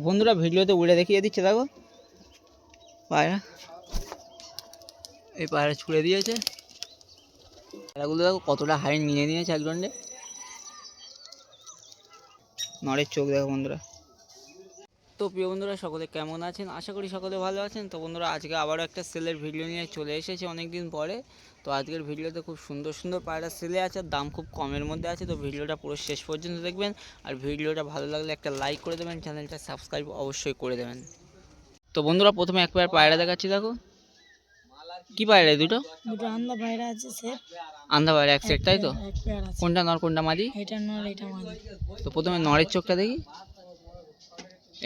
বন্ধুরা ভিডিওতে উড়ে দেখিয়ে দিচ্ছে, দেখো পায়রা, এই পায়রা ছুড়ে দিয়েছে। পায়রাগুলো দেখো কতটা হাইট নিয়ে নিয়েছে একজনে। নরের চোখ দেখো বন্ধুরা। তো প্রিয় বন্ধুরা সকলে কেমন আছেন? আশা করি সকলে ভালো আছেন। তো বন্ধুরা আজকে আবারও একটা সেলের ভিডিও নিয়ে চলে এসেছে অনেক দিন পরে। তো আজকের ভিডিওতে খুব সুন্দর সুন্দর পায়রা সেলে আছে, আর দাম খুব কমের মধ্যে আছে। তো ভিডিওটা পুরো শেষ পর্যন্ত দেখবেন, আর ভিডিওটা ভালো লাগলে একটা লাইক করে দেবেন, চ্যানেলটা সাবস্ক্রাইব অবশ্যই করে দেবেন। তো বন্ধুরা প্রথমে এক পায়রা পায়রা দেখাচ্ছি, দেখো কি পায়রা? দুটো আন্দা পায়রা আছে, সেট আন্ধা পায়রা এক সেট, তাই তো? এক পেয়ার আছে। কোনটা নর কোনটা মাদি? এটা নর এটা মাদি। তো প্রথমে নরের চোখটা দেখি।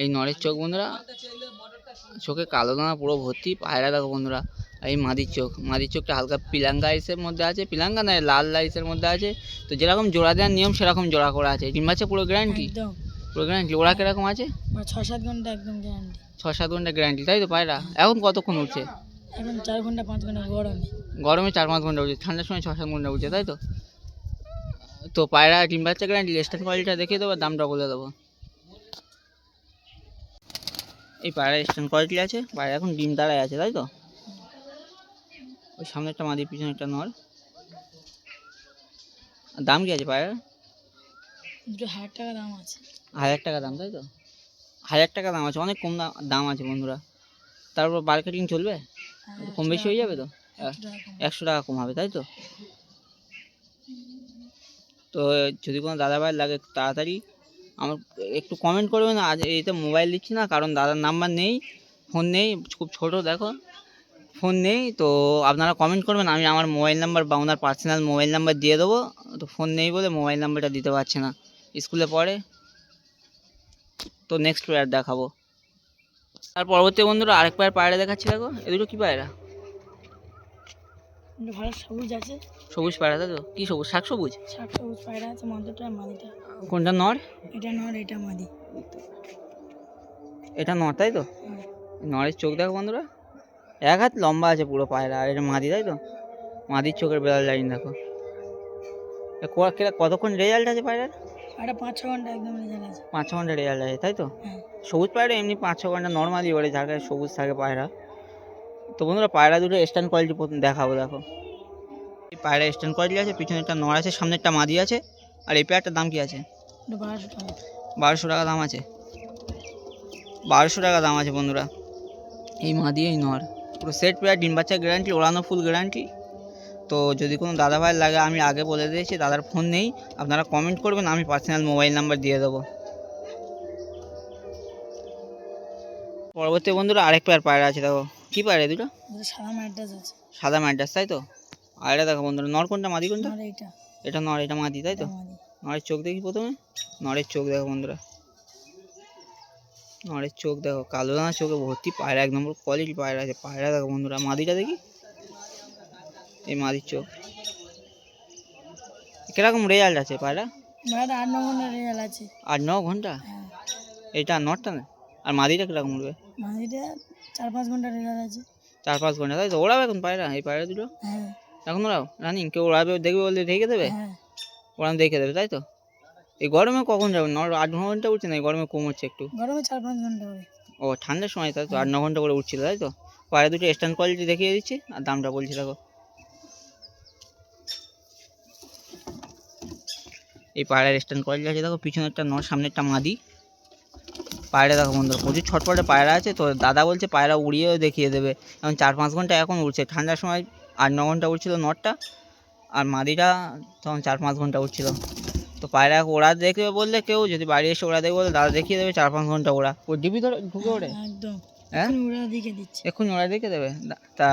এই নরের চোখ বন্ধুরা, চোখে কালো দানা পুরো ভর্তি। পায়রা দেখো বন্ধুরা, এই মাদির চোখ, মাদির চোখটা হালকা পিলাঙ্গা আইসের মধ্যে আছে, পিলাঙ্গা না লাল লাইসের মধ্যে আছে। তো যেরকম জোড়া দেওয়ার নিয়ম সেরকম জোড়া করা আছে। ডিম বাচ্চা পুরো গ্যারান্টি, পুরো গ্যারান্টি। ওরা কিরকম আছে? 6-7 ঘন্টা একদম গ্যারান্টি। 6-7 ঘন্টা গ্যারান্টি, তাই তো? পায়রা এখন কতক্ষণ উঠছে? এখন 4 ঘন্টা 5 ঘন্টা গরমে। গরমে 4-5 ঘন্টা উঠছে, ঠান্ডার সময় 6-7 ঘন্টা উঠছে, তাই তো? তো পায়রা ডিম বাচ্চা গ্যারান্টি। স্ট্যান্ড কোয়ালিটিটা দেখিয়ে দেবো, দামটা বলে দেবো। এই পায়রা স্ট্যান্ড কোয়ালিটি আছে, পায়রা এখন ডিম দাঁড়ায় আছে, তাই তো? ওই সামনে একটা মাদির, পিছনে একটা নর। দাম কি আছে পায়রা? 2,000 টাকা দাম আছে। 1000 টাকা দাম, তাই তো? 1000 টাকা দাম আছে, অনেক কম দাম আছে বন্ধুরা। তারপর মার্কেটিং চলবে, কম বেশি হয়ে যাবে তো? 100 টাকা কম হবে, তাই তো? তো যদি কোনো দাদা ভাই লাগে তাড়াতাড়ি আমার একটু কমেন্ট করবেন। আজ এইতে মোবাইল দিচ্ছি না, কারণ দাদার নাম্বার নেই, ফোন নেই, খুব ছোটো দেখো, ফোন নেই। তো আপনারা কমেন্ট করবেন, আমি আমার মোবাইল নাম্বার বা ওনার পার্সোনাল মোবাইল নাম্বার দিয়ে দেবো। তো ফোন নেই বলে মোবাইল নাম্বারটা দিতে পারছে না, স্কুলে পড়ে। তো নেক্সট পেয়ার দেখাবো। তার পরবর্তী বন্ধুরা আরেক পেয়ার পায়রা দেখাচ্ছি, দেখো এ দুটো কী পায়রা? ভালো সবুজ আছে, সবুজ পায়রা, তাই তো? কী সবুজ? শাক সবুজ? শাক সবুজ পায়রা আছে। মাদিটা মাদিটা। কোনটা নর? এটা নর এটা মাদি। এটা নর, তাই তো? নরের চোখ দেখো বন্ধুরা, 1 হাত লম্বা আছে পুরো পায়রা। আর এটা মাদি, তাই তো? মাদির চোখের বেলাল লাইন দেখো। কতক্ষণ রেজাল্ট আছে পায়রার? এটা 5-6 ঘন্টা একদম রেজাল্ট আছে। 5-6 ঘন্টা রেজাল্ট আছে, তাই তো? হ্যাঁ। সবুজ পায়রা এমনি 5-6 ঘন্টা নর্মালি ওরে, যার কাছে সবুজ থাকে পায়রা। তো বন্ধুরা পায়রা দুটো স্ট্যান্ড কোয়ালিটি প্রথম দেখাবো, দেখো এই পায়রা স্ট্যান্ড কোয়ালিটি আছে, পিছনে একটা নর আছে, সামনে একটা মাদি আছে। আর এই পেয়ারটার দাম কি আছে? 1200 টাকা। 1200 টাকা দাম আছে, 1200 টাকা দাম আছে বন্ধুরা। এই মাদি এই নর পুরো সেট পেয়ার, ডিম বাচ্চা গ্যারান্টি, ওড়ানো ফুল গ্যারান্টি। তো যদি কোনো দাদা ভাই লাগে, আমি আগে বলে দিয়েছি দাদার ফোন নেই, আপনারা কমেন্ট করবেন, আমি পার্সোনাল মোবাইল নাম্বার দিয়ে দেবো। পরবর্তী বন্ধুরা আরেক পেয়ার পায়রা আছে, দেখো কী পায়রা দুটো? সাদা ম্যাড্রাস আছে। সাদা ম্যাড্রাস, তাই তো? আর এটা দেখো বন্ধুরা, নর কোনটা মাদি কোনটা? নর এইটা। এটা নর এটা মাদি, তাই তো? নরের চোখ দেখি প্রথমে। নরের চোখ দেখো বন্ধুরা, নরের চোখ দেখো, কালো দানা চোখে ভর্তি। পায়রা এক নম্বর কোয়ালিটি পায়রা আছে। পায়রা দেখো বন্ধুরা, মাদিটা দেখি, এই মাদির চোখ। কিরকম রেজাল্ট আছে পায়রা? 8-9 ঘন্টা রেজাল্ট আছে। 8-9 ঘন্টা? হ্যাঁ। এটা নরটা না? আর মাদিটা কিরকম উঠবে? মাদিটা 4-5 ঘন্টা রেজাল্ট আছে। 4-5 ঘন্টা, তাই তো? ওড়াবে এখন পায়রা, এই পায়রা দুটো হ্যাঁ। এখন ওরাও রানিং? কেউ ওড়াবে দেখবে বললে ঢেকে দেবে? হ্যাঁ। ওরা দেখে দেবে, তাই তো? এই গরমে কখন যাবে? 8-9 ঘন্টা উঠছে না, এই গরমে কম হচ্ছে একটু। গরমে 4-5 ঘন্টা করে। ও ঠান্ডার সময়, তাই তো? 8-9 ঘন্টা করে উঠছিল, তাই তো? পায়রা দুটো স্ট্যান্ড কোয়ালিটি দেখিয়ে দিচ্ছি, আর দামটা বলছি দেখো। এই পায়রার স্ট্যান্ড কোয়ালিটি আছে দেখো, পিছনে একটা নর, সামনে একটা মাদি। পায়রা দেখো বন্ধুরা, প্রচুর ছটপটে পায়রা আছে। তো দাদা বলছে পায়রা উড়িয়েও দেখিয়ে দেবে। এখন 4-5 ঘন্টা এখন উঠছে, ঠান্ডার সময় 8-9 ঘন্টা উঠছিল নরটা, আর মাদিটা তখন 4-5 ঘন্টা উঠছিল। তো পায়রা ওরা দেখবে বললে, কেউ যদি বাড়ি এসে ওরা দেখবে বলে, দাদা দেখিয়ে দেবে 4-5 ঘন্টা ওরা। ও ডিবি ধরে ঢুকে ওড়ে একদম। হ্যাঁ, ওরা দেখে দিচ্ছে, এক্ষুনি ওরা দেখে দেবে। তা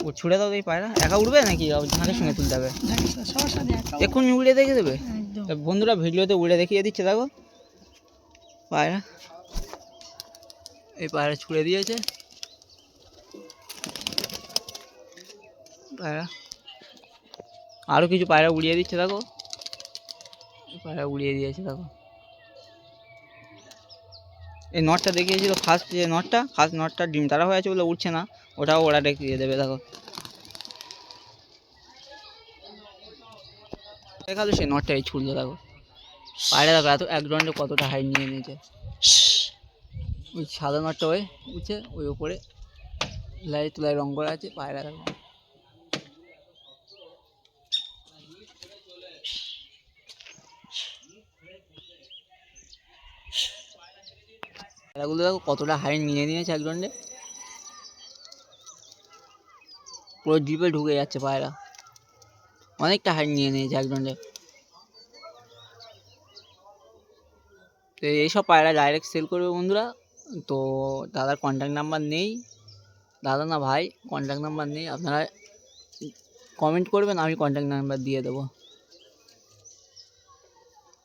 ও ছুড়ে দাও, এই পায়রা একা উঠবে নাকি ঝাঁকের সঙ্গে তুলতে হবে? সবার সাথে এক্ষুনি উড়ে দেখে দেবে। একদম। বন্ধুরা ভিডিওতে উড়ে দেখিয়ে দিচ্ছে, দেখো পায়রা, এই পায়রা ছুড়ে দিয়েছে। পায়রা আরও কিছু পায়রা উড়িয়ে দিচ্ছে, দেখো পায়রা উড়িয়ে দিয়েছে দেখো। এই নটটা দেখিয়েছিল ফার্স্ট, যে নটটা ফার্স্ট নটটা ডিম তারা হয়ে আছে বলে উঠছে না, ওটাও ওরা দেখিয়ে দেবে দেখো। দেখালো সেই নটটা এই ছুটলো দেখো। পায়রা দেখো এত এক রাউন্ডে কতটা হাইট নিয়ে নিয়েছে। ওই সাদা নটটা ওই উঠছে, ওই ওপরে লাইট তুলায় রং করা আছে পায়রা দেখো। পায়রাগুলো দেখো কতটা হাইট নিয়ে নিয়েছে এক দণ্ডে, পুরো ডিপে ঢুকে যাচ্ছে পায়রা, অনেকটা হাইট নিয়ে নিয়েছে এক দণ্ডে। তো এইসব পায়রা ডাইরেক্ট সেল করবে বন্ধুরা। তো দাদার কন্ট্যাক্ট নাম্বার নেই, দাদা না ভাই, কন্ট্যাক্ট নাম্বার নেই, আপনারা কমেন্ট করবেন, আমি কন্ট্যাক্ট নাম্বার দিয়ে দেবো।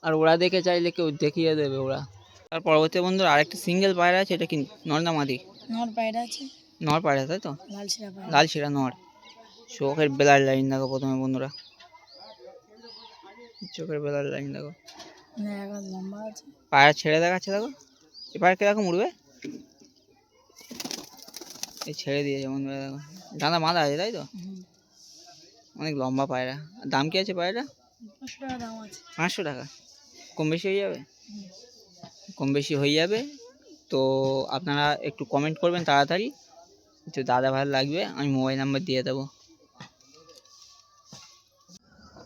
আর ওরা দেখে চাইলে কেউ দেখিয়ে দেবে ওরা। তার পরবর্তী বন্ধুরা আরেকটা সিঙ্গেল পায়রা আছে, এটা কি নর না মাদি? নর পায়রা আছে, নর পায়রা তাই তো, লাল শিরা পায়রা। লাল শিরা নর। চোখের বেলার লাইন দেখো প্রথমে বন্ধুরা, চোখের বেলার লাইন দেখো, না এখন লম্বা আছে। পায়রা ছেড়ে দেখাচ্ছে দেখো, এ পায়রা কিরকম উড়বে, এই ছেড়ে দিয়েছে বন্ধুরা দেখো, ডানা বাঁধা আছে তাই তো, হুম। অনেক লম্বা পায়রা। আর দাম কি আছে পায়রাটা? 500 টাকা দাম আছে। 500 টাকা, কম বেশি হয়ে যাবে? হুম। কম বেশি হয়ে যাবে। তো আপনারা একটু কমেন্ট করবেন তাড়াতাড়ি, তো দাদা ভালো লাগবে, আমি মোবাইল নাম্বার দিয়ে দেবো।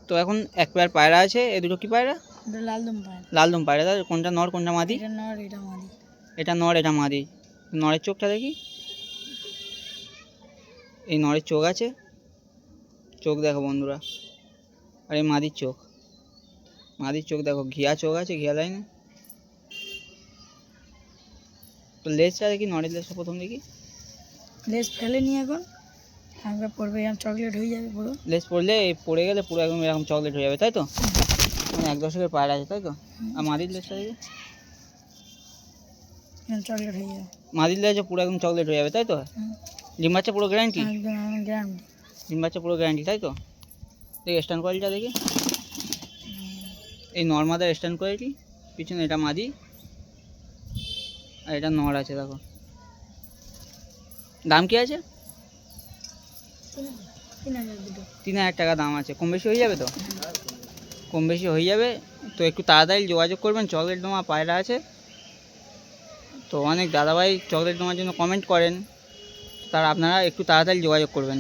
তো এখন এক পেয়ার পায়রা আছে, এ দুটো কি পায়রা? এটা লালদম পায়রা। লালদম পায়রা, তাহলে কোনটা নর কোনটা মাদি? এটা নর এটা মাদি। এটা নর এটা মাদি। নরের চোখটা দেখি, এই নরের চোখ আছে, চোখ দেখো বন্ধুরা, আর এই মাদির চোখ, মাদির চোখ দেখো ঘিয়া চোখ আছে, ঘিয়া লাইনে। তো লেজটা দেখি, নরের লেজটা প্রথম দেখি, লেজ ফেলেনি এখন, হালকা পড়বে এরকম চকলেট হয়ে যাবে পুরো। লেজ পড়লে পড়ে গেলে পুরো একদম এরকম চকলেট হয়ে যাবে তাই তো, মানে 1 দশকের পায়রা আছে তাই তো। আর মাদির লেজটা দেখি, এরকম চকলেট হয়ে যাবে। মাদির লেজে পুরো একদম চকলেট হয়ে যাবে তাই তো। হুম। ডিম বাচ্চা পুরো গ্যারান্টি, একদম গ্রাম। ডিম বাচ্চা পুরো গ্যারান্টি তাই তো। দেখি স্ট্যান্ড কোয়ালিটিটা দেখি, এই নর্মাদার স্ট্যান্ড কোয়ালিটি, পিছনে এটা মাদি আর এটা নর আছে দেখো। দাম কি আছে? 3000 দুটো। 3000 টাকা দাম আছে, কম বেশি হয়ে যাবে তো, কম বেশি হয়ে যাবে। তো একটু তাড়াতাড়ি যোগাযোগ করবেন, চকলেট ডোমা পায়রা আছে। তো অনেক দাদাভাই চকলেট ডোমার জন্য কমেন্ট করেন, তারা আপনারা একটু তাড়াতাড়ি যোগাযোগ করবেন।